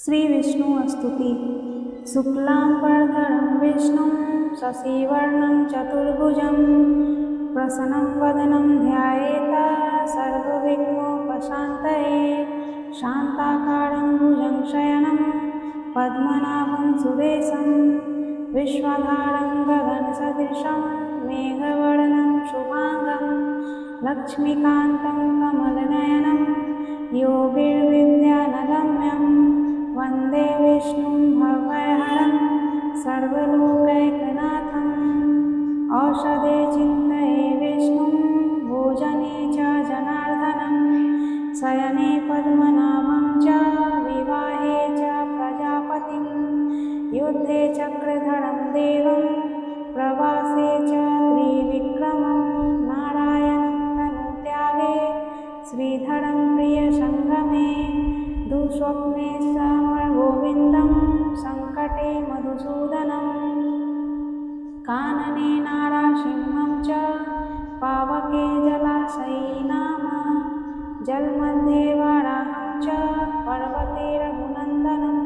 श्रीविष्णुस्तुति। शुक्लांबरधरं विष्णुं शशिवर्णं चतुर्भुजं प्रसन्नं वदनं ध्यायेत् सर्वविघ्नोपशान्तये। शान्ताकारं भुजगशयनं पद्मनाभं सुरेशं विश्वधारं गगनसदृशं मेघवर्णं शुभांगं लक्ष्मीकान्तं कमलनयनं योगिर्विद्यानगम्यं वन्दे विष्णुं भवभयहरं सर्वलोकैकनाथम्। औषधे चिन्तये विष्णुं भोजने च जनार्दनं शयने पद्मनाभं च विवाहे च प्रजापतिं युद्धे चक्रधरं देवं प्रवासे च त्रिविक्रमं नारायणं तनुत्यागे श्रीधरं प्रियसङ्गमे दुःस्वप्ने समरगोविन्दं सङ्कटे मधुसूदनं कानने नारासिंहं च पावके जलाशयीनां जलमध्ये वराहं च पर्वते रघुनन्दनं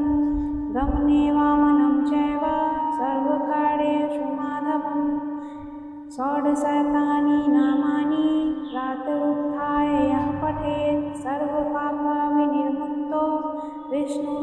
गमने वामनं चैव सर्वकार्येषु माधवं षोडशैतानि नामानि प्रातरुत्थाय यः पठेत् सर्वपापविनिर्मुक्तो विष्णु